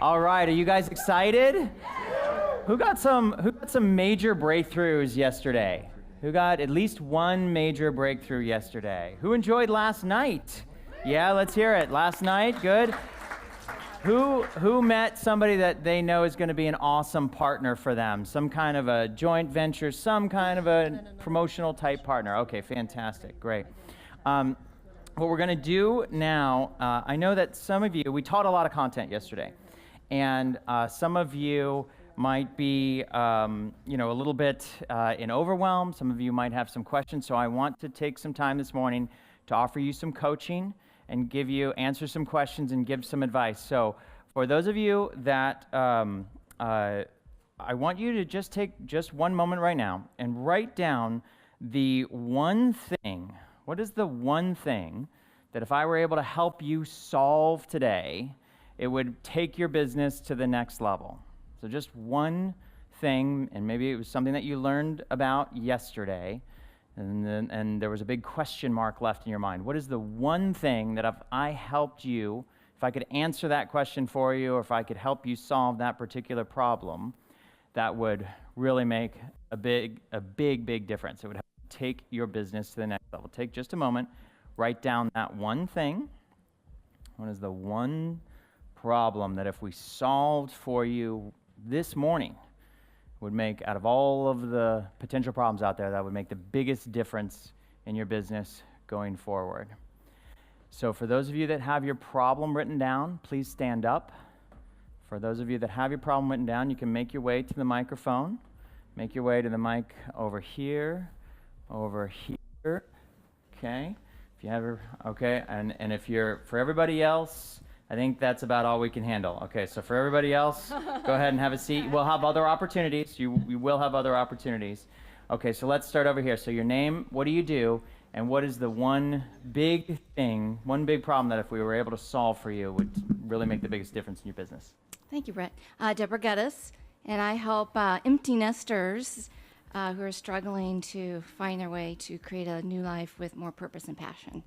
All right, are you guys excited? Who got some major breakthroughs yesterday? Who got at least one major breakthrough yesterday? Who enjoyed last night? Yeah, let's hear it. Last night, good. Who met somebody that they know is going to be an awesome partner for them? Some kind of a joint venture, some kind of a promotional type partner. Okay, fantastic, great. What we're going to do now, I know that some of you, we taught a lot of content yesterday, and some of you might be, a little bit in overwhelm. Some of you might have some questions, so I want to take some time this morning to offer you some coaching and answer some questions and give some advice. So for those of you that, I want you to just take just one moment right now and write down the one thing. What is the one thing that if I were able to help you solve today, it would take your business to the next level? So just one thing, and maybe it was something that you learned about yesterday, and there was a big question mark left in your mind. What is the one thing that if I helped you, if I could answer that question for you, or if I could help you solve that particular problem, that would really make a big difference? It would take your business to the next level. Take just a moment, write down that one thing. What is the one problem that if we solved for you this morning would make, out of all of the potential problems out there, that would make the biggest difference in your business going forward? So for those of you that have your problem written down, please stand up. For those of you that have your problem written down, you can make your way to the microphone. Make your way to the mic over here. Over here, okay? If you have, okay, and if you're, for everybody else, I think that's about all we can handle. Okay, so for everybody else, go ahead and have a seat. We'll have other opportunities. You will have other opportunities. Okay, so let's start over here. So your name, what do you do, and what is the one big thing, one big problem that if we were able to solve for you would really make the biggest difference in your business? Thank you, Brett. Deborah Geddes, and I help empty nesters who are struggling to find their way to create a new life with more purpose and passion.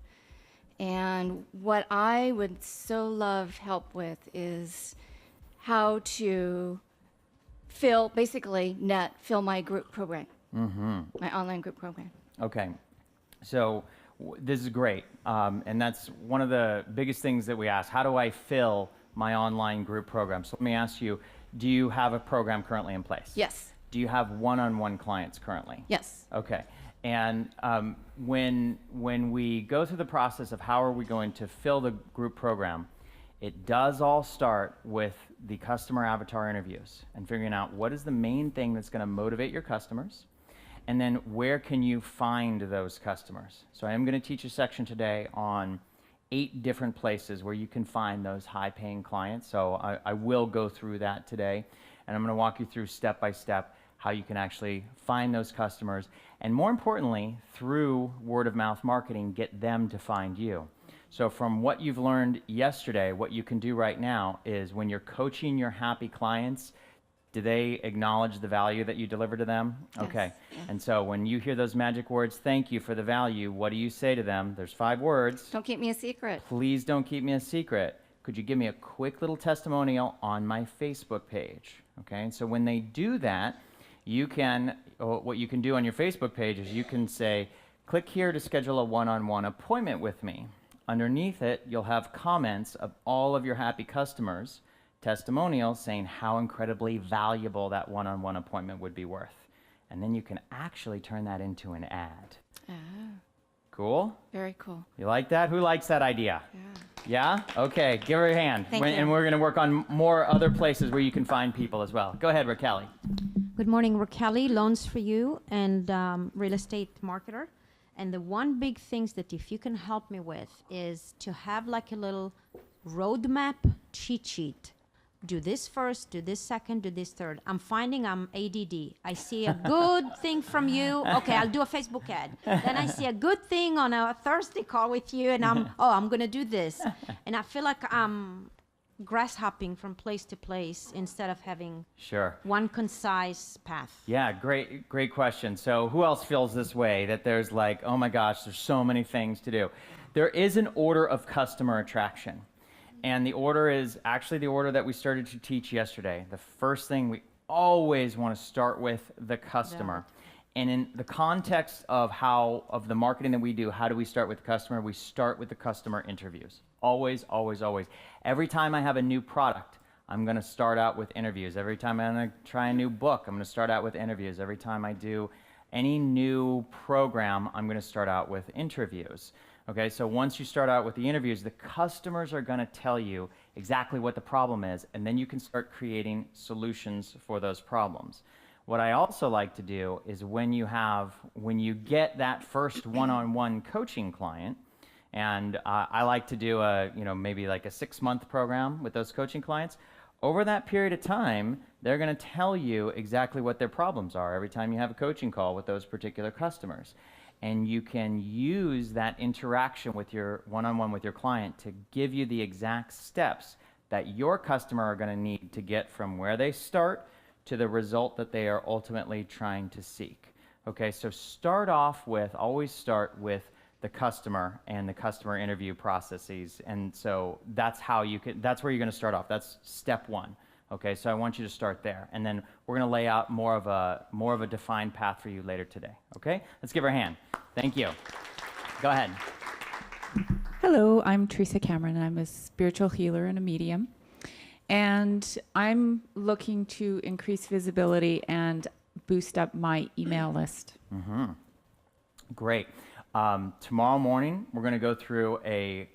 And what I would so love help with is how to fill my group program, my online group program. Okay, so this is great, and that's one of the biggest things that we ask. How do I fill my online group program? So let me ask you, do you have a program currently in place? Yes. Do you have one-on-one clients currently? Yes. Okay. And when we go through the process of how are we going to fill the group program, it does all start with the customer avatar interviews and figuring out what is the main thing that's going to motivate your customers, and then where can you find those customers. So I am going to teach a section today on 8 different places where you can find those high-paying clients. So I will go through that today, and I'm going to walk you through step by step how you can actually find those customers, and more importantly, through word-of-mouth marketing, get them to find you. So from what you've learned yesterday, what you can do right now is when you're coaching your happy clients, do they acknowledge the value that you deliver to them? Yes. Okay. And so when you hear those magic words, thank you for the value, what do you say to them? There's 5 words. Don't keep me a secret. Please don't keep me a secret. Could you give me a quick little testimonial on my Facebook page? Okay. And so when they do that, you can, what you can do on your Facebook page is you can say, click here to schedule a one-on-one appointment with me. Underneath it, you'll have comments of all of your happy customers, testimonials saying how incredibly valuable that one-on-one appointment would be worth. And then you can actually turn that into an ad. Oh. Cool? Very cool. You like that? Who likes that idea? Yeah. Yeah? Okay, give her a hand. Thank you. And we're going to work on more other places where you can find people as well. Go ahead, Raquel. Good morning, Raquel, Loans for You, and real estate marketer. And the one big things that if you can help me with is to have like a little roadmap cheat sheet. Do this first, do this second, do this third. I'm finding I'm ADD. I see a good thing from you. Okay, I'll do a Facebook ad. Then I see a good thing on a Thursday call with you, and I'm going to do this. And I feel like I'm grasshopping from place to place instead of having one concise path. Yeah, great question. So who else feels this way, that there's like, oh my gosh, there's so many things to do? There is an order of customer attraction. And the order is actually the order that we started to teach yesterday. The first thing we always want to start with the customer. And in the context of the marketing that we do, how do we start with the customer? We start with the customer interviews. Always, always, always. Every time I have a new product, I'm going to start out with interviews. Every time I'm going to try a new book, I'm going to start out with interviews. Every time I do any new program, I'm going to start out with interviews. Okay, so once you start out with the interviews, the customers are going to tell you exactly what the problem is, and then you can start creating solutions for those problems. What I also like to do is when you get that first one-on-one coaching client, and I like to do maybe like a 6-month program with those coaching clients. Over that period of time, they're going to tell you exactly what their problems are every time you have a coaching call with those particular customers. And you can use that interaction with your one-on-one with your client to give you the exact steps that your customer are going to need to get from where they start to the result that they are ultimately trying to seek. Okay, so always start with the customer and the customer interview processes. And so that's where you're going to start off. That's step one. Okay, so I want you to start there. And then we're going to lay out more of a defined path for you later today. Okay, let's give her a hand. Thank you. Go ahead. Hello, I'm Teresa Cameron, and I'm a spiritual healer and a medium. And I'm looking to increase visibility and boost up my email list. Mm-hmm. Great. Tomorrow morning, we're going to go through a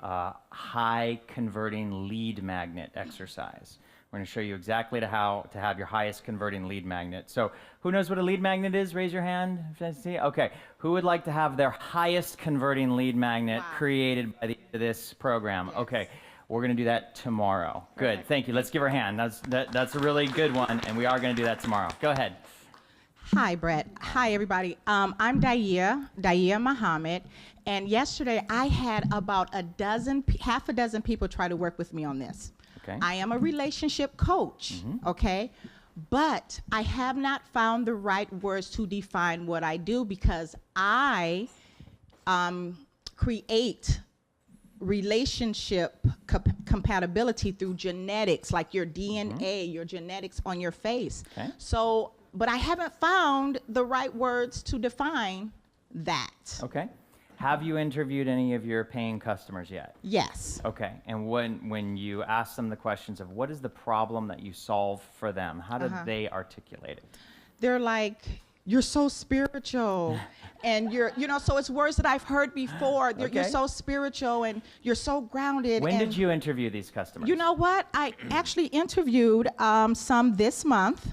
high converting lead magnet exercise. We're going to show you exactly how to have your highest converting lead magnet. So who knows what a lead magnet is? Raise your hand. Okay. Who would like to have their highest converting lead magnet created by the end of this program? Yes. Okay. We're going to do that tomorrow. Perfect. Good. Thank you. Let's give her a hand. That's a really good one, and we are going to do that tomorrow. Go ahead. Hi, Brett. Hi, everybody. I'm Daya Muhammad, and yesterday I had about half a dozen people try to work with me on this. Okay. I am a relationship coach, okay? But I have not found the right words to define what I do because I create relationship compatibility through genetics, like your DNA, your genetics on your face. Okay. So, but I haven't found the right words to define that. Okay. Have you interviewed any of your paying customers yet? Yes. Okay. And when you ask them the questions of what is the problem that you solve for them, how did they articulate it? They're like, you're so spiritual. And so it's words that I've heard before. You're so spiritual and you're so grounded. When did you interview these customers? You know what? I actually interviewed some this month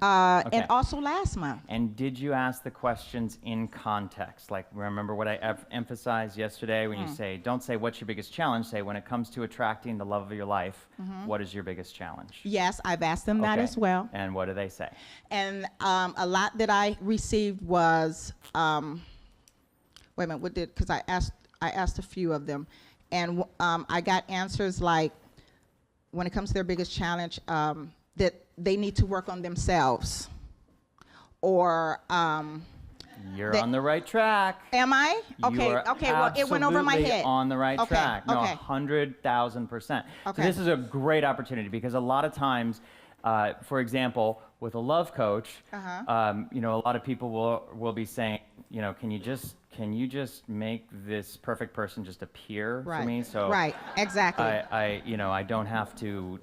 and also last month. And did you ask the questions in context? Like, remember what I emphasized yesterday when you say, don't say what's your biggest challenge, say when it comes to attracting the love of your life, what is your biggest challenge? Yes, I've asked them that as well. And what do they say? And a lot that I received was, wait a minute, because I asked a few of them, and I got answers like, when it comes to their biggest challenge, that they need to work on themselves, or you're on the right track. Am I? Okay, well, it went over my head. On the right track. No, 100,000%. Okay. So this is a great opportunity because a lot of times, for example, with a love coach, a lot of people will be saying, can you just make this perfect person just appear for me? So exactly. I don't have to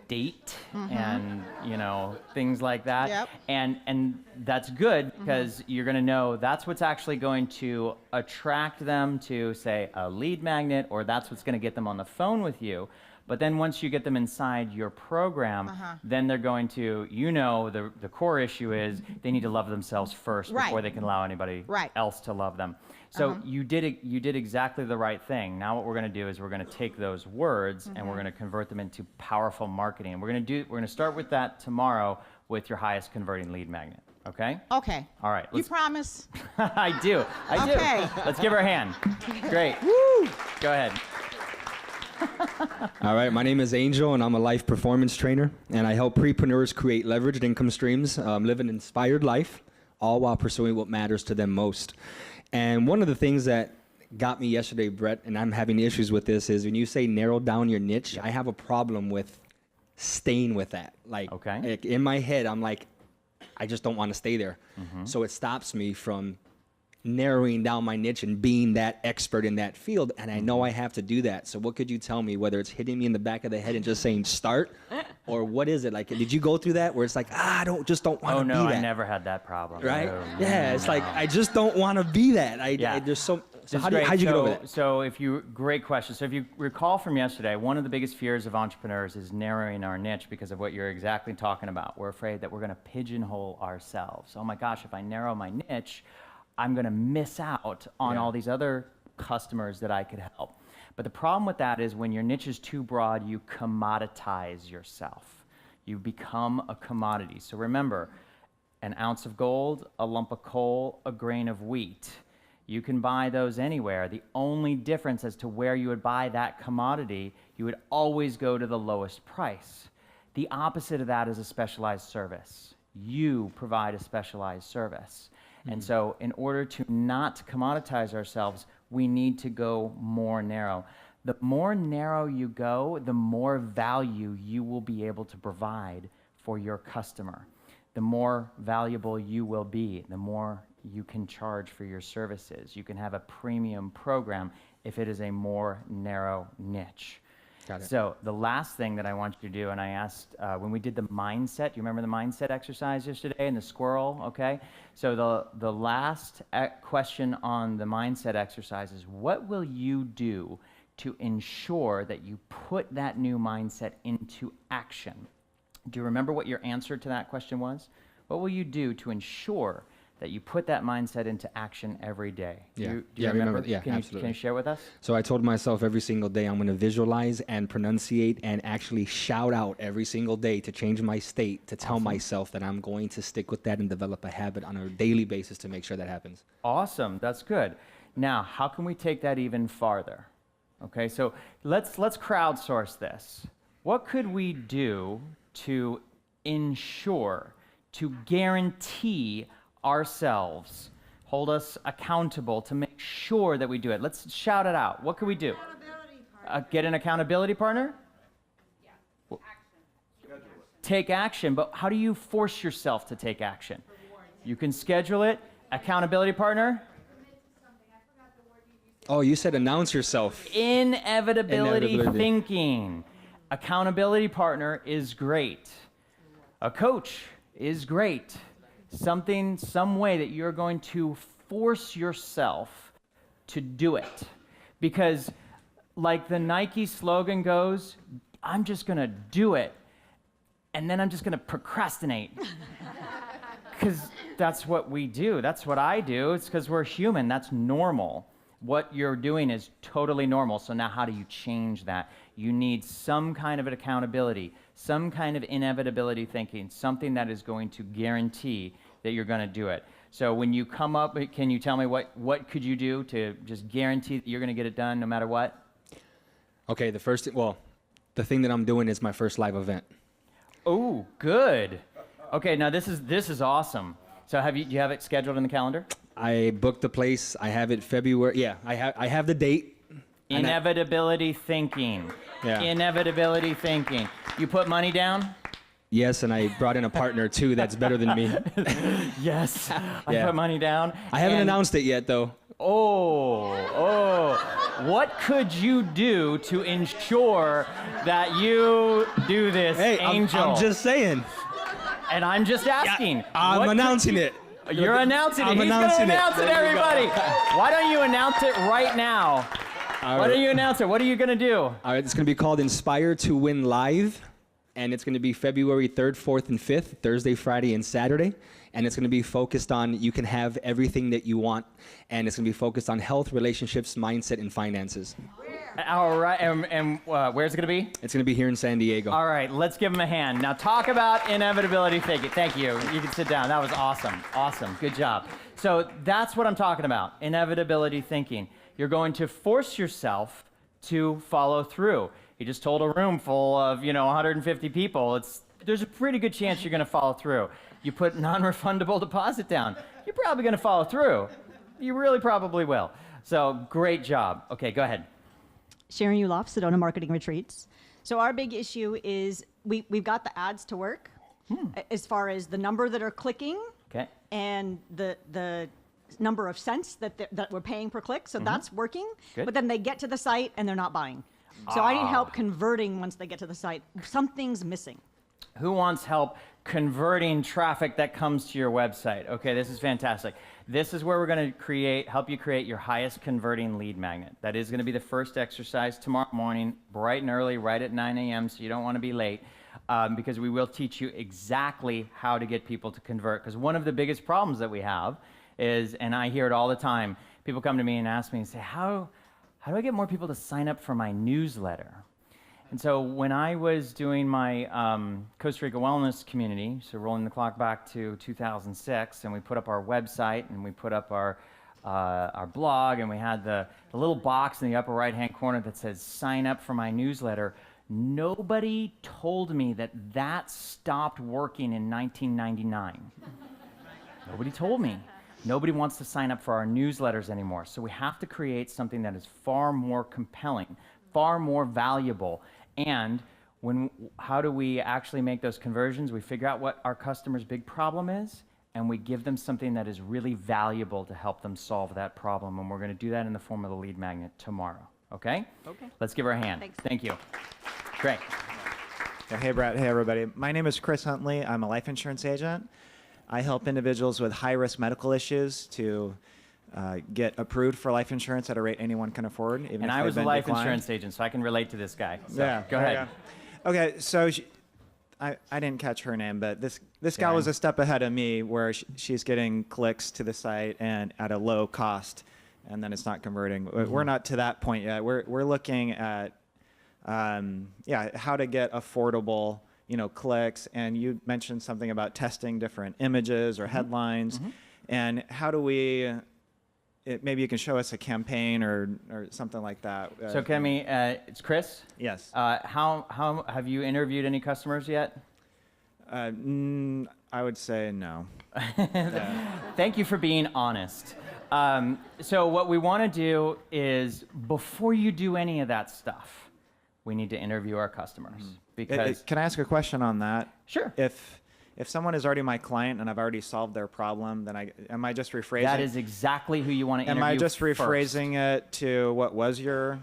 date and things like that. Yep. And that's good because you're going to know that's what's actually going to attract them to, say, a lead magnet, or that's what's going to get them on the phone with you. But then once you get them inside your program, then they're going to, the core issue is they need to love themselves first before they can allow anybody else to love them. So you did exactly the right thing. Now what we're going to do is we're going to take those words and we're going to convert them into powerful marketing. And we're going to start with that tomorrow with your highest converting lead magnet. Okay? Okay. All right. You promise? I do. Okay. Let's give her a hand. Great. Woo! Go ahead. All right, my name is Angel, and I'm a life performance trainer, and I help prepreneurs create leveraged income streams, live an inspired life, all while pursuing what matters to them most. And one of the things that got me yesterday, Brett, and I'm having issues with this, is when you say narrow down your niche, I have a problem with staying with that. Like, in my head, I'm like, I just don't want to stay there. So it stops me from narrowing down my niche and being that expert in that field, and I know I have to do that. So what could you tell me, whether it's hitting me in the back of the head and just saying start, or what is it? Like, did you go through that where it's like, I just don't want to be that? Oh no, I never had that problem. Right? No, yeah, it's like, I just don't want to be that. There's so how'd you get over that? So great question. So if you recall from yesterday, one of the biggest fears of entrepreneurs is narrowing our niche because of what you're exactly talking about. We're afraid that we're going to pigeonhole ourselves. Oh my gosh, if I narrow my niche, I'm going to miss out on all these other customers that I could help. But the problem with that is when your niche is too broad, you commoditize yourself. You become a commodity. So remember, an ounce of gold, a lump of coal, a grain of wheat. You can buy those anywhere. The only difference as to where you would buy that commodity, you would always go to the lowest price. The opposite of that is a specialized service. You provide a specialized service. And so in order to not commoditize ourselves, we need to go more narrow. The more narrow you go, the more value you will be able to provide for your customer. The more valuable you will be, the more you can charge for your services. You can have a premium program if it is a more narrow niche. Got it. So the last thing that I want you to do, and I asked when we did the mindset, you remember the mindset exercise yesterday and the squirrel, okay? So the last question on the mindset exercise is, what will you do to ensure that you put that new mindset into action? Do you remember what your answer to that question was? What will you do to ensure that you put that mindset into action every day? Do you remember? Yeah, can absolutely. You share with us? So I told myself every single day I'm going to visualize and pronunciate and actually shout out every single day to change my state, to tell myself that I'm going to stick with that and develop a habit on a daily basis to make sure that happens. Awesome, that's good. Now, how can we take that even farther? Okay, so let's crowdsource this. What could we do to ensure, to guarantee ourselves, hold us accountable to make sure that we do it? Let's shout it out. What can we do? Get an accountability partner? Yeah. Action. Take action, but how do you force yourself to take action? You can schedule it. Accountability partner? Oh, you said announce yourself. Inevitability thinking. Accountability partner is great. A coach is great. Some way that you're going to force yourself to do it. Because like the Nike slogan goes, I'm just gonna do it, and then I'm just gonna procrastinate. Because that's what we do, that's what I do, it's because we're human, that's normal. What you're doing is totally normal, so now how do you change that? You need some kind of an accountability, some kind of inevitability thinking, something that is going to guarantee that you're going to do it. So when you come up, can you tell me what could you do to just guarantee that you're going to get it done no matter what? Okay, the thing that I'm doing is my first live event. Oh, good. Okay, now this is awesome. So do you have it scheduled in the calendar? I booked the place. I have it February. Yeah, I have the date. Inevitability thinking. Yeah. Inevitability thinking. You put money down? Yes, and I brought in a partner too that's better than me. Yes, I put money down. I haven't announced it yet though. What could you do to ensure that you do this, Angel? I'm just saying. And I'm just asking. Yeah, I'm announcing it. You're announcing it. I'm He's announcing gonna announce it, everybody. Why don't you announce it right now? Why don't you announce it? What are you gonna do? All right, it's gonna be called Inspire to Win Live, and it's gonna be February 3rd, 4th, and 5th, Thursday, Friday, and Saturday. And it's gonna be focused on you can have everything that you want, and it's gonna be focused on health, relationships, mindset, and finances. All right, and where's it gonna be? It's gonna be here in San Diego. All right, let's give him a hand. Now talk about inevitability thinking. Thank you. You can sit down. That was awesome. Awesome. Good job. So that's what I'm talking about. Inevitability thinking. You're going to force yourself to follow through. You just told a room full of 150 people. There's a pretty good chance you're going to follow through. You put non-refundable deposit down. You're probably going to follow through. You really probably will. So great job. Okay, go ahead. Sharon Uloff, Sedona Marketing Retreats. So our big issue is we've got the ads to work as far as the number that are clicking and the number of cents that we're paying per click. So that's working. Good. But then they get to the site and they're not buying. So I need help converting once they get to the site. Something's missing. Who wants help converting traffic that comes to your website? Okay, this is fantastic. This is where we're going to help you create your highest converting lead magnet. That is going to be the first exercise tomorrow morning, bright and early, right at 9 a.m., so you don't want to be late, because we will teach you exactly how to get people to convert. Because one of the biggest problems that we have is, and I hear it all the time, people come to me and ask me and say, how do I get more people to sign up for my newsletter? And so when I was doing my Costa Rica Wellness Community, so rolling the clock back to 2006, and we put up our website, and we put up our blog, and we had the little box in the upper right-hand corner that says, sign up for my newsletter, nobody told me that stopped working in 1999. Nobody told me. Nobody wants to sign up for our newsletters anymore. So we have to create something that is far more compelling, far more valuable. And how do we actually make those conversions? We figure out what our customer's big problem is, and we give them something that is really valuable to help them solve that problem. And we're going to do that in the form of the lead magnet tomorrow. Okay? Okay. Let's give her a hand. Thanks. Thank you. Great. Hey, Brett. Hey, everybody. My name is Chris Huntley. I'm a life insurance agent. I help individuals with high-risk medical issues to get approved for life insurance at a rate anyone can afford. Even And if I was a they've been life declined. insurance agent, so I can relate to this guy. So Yeah. Go ahead. Okay, so I didn't catch her name, but this gal Sharon. was a step ahead of me, where she's getting clicks to the site and at a low cost, and then it's not converting. We're not to that point yet. We're looking at how to get affordable clicks, and you mentioned something about testing different images or headlines, and how do we? Maybe you can show us a campaign or something like that. So Kemi, it's Chris. Yes. How have you interviewed any customers yet? I would say no. Thank you for being honest. So what we want to do is, before you do any of that stuff, we need to interview our customers. Because Can I ask a question on that? Sure. If someone is already my client and I've already solved their problem, then am I just rephrasing? That is exactly who you want to interview. Am I just first. rephrasing it to what was your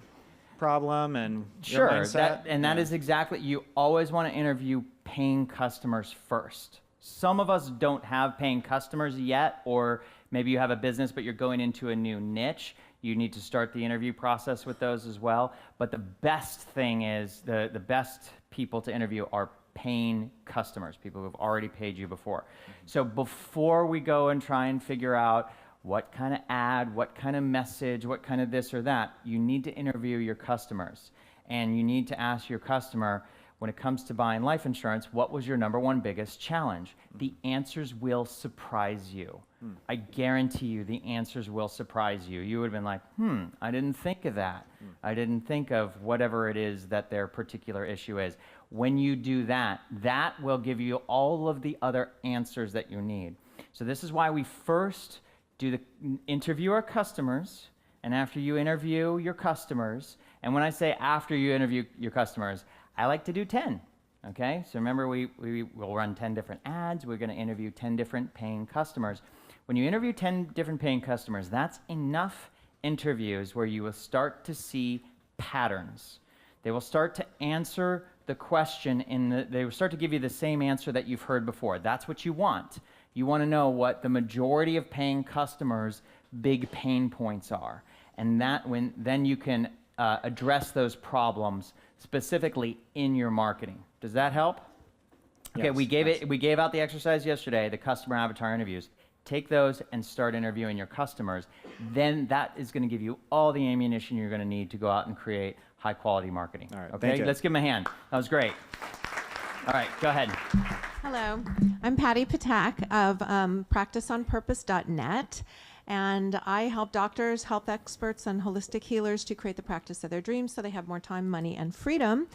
problem and your mindset? That is exactly. You always want to interview paying customers first. Some of us don't have paying customers yet, or maybe you have a business but you're going into a new niche. You need to start the interview process with those as well. But the best thing is the best people to interview are paying customers, people who have already paid you before. So before we go and try and figure out what kind of ad, what kind of message, what kind of this or that, you need to interview your customers. And you need to ask your customer, when it comes to buying life insurance, what was your number one biggest challenge? The answers will surprise you. I guarantee you the answers will surprise you. You would have been like, I didn't think of that. I didn't think of whatever it is that their particular issue is. When you do that, that will give you all of the other answers that you need. So this is why we first interview our customers, and after you interview your customers, and when I say after you interview your customers, I like to do 10, okay? So remember, we will run 10 different ads. We're going to interview 10 different paying customers. When you interview 10 different paying customers, that's enough interviews where you will start to see patterns. They will start to answer the question they will start to give you the same answer that you've heard before. That's what you want. You want to know what the majority of paying customers' big pain points are. And then you can address those problems specifically in your marketing. Does that help? Okay, Yes, we gave out the exercise yesterday, the customer avatar interviews. Take those and start interviewing your customers. Then that is going to give you all the ammunition you're going to need to go out and create high quality marketing. All right, okay, thank you. let's give them a hand. That was great. All right, go ahead. Hello, I'm Patty Patak of practiceonpurpose.net, and I help doctors, health experts, and holistic healers to create the practice of their dreams so they have more time, money, and freedom.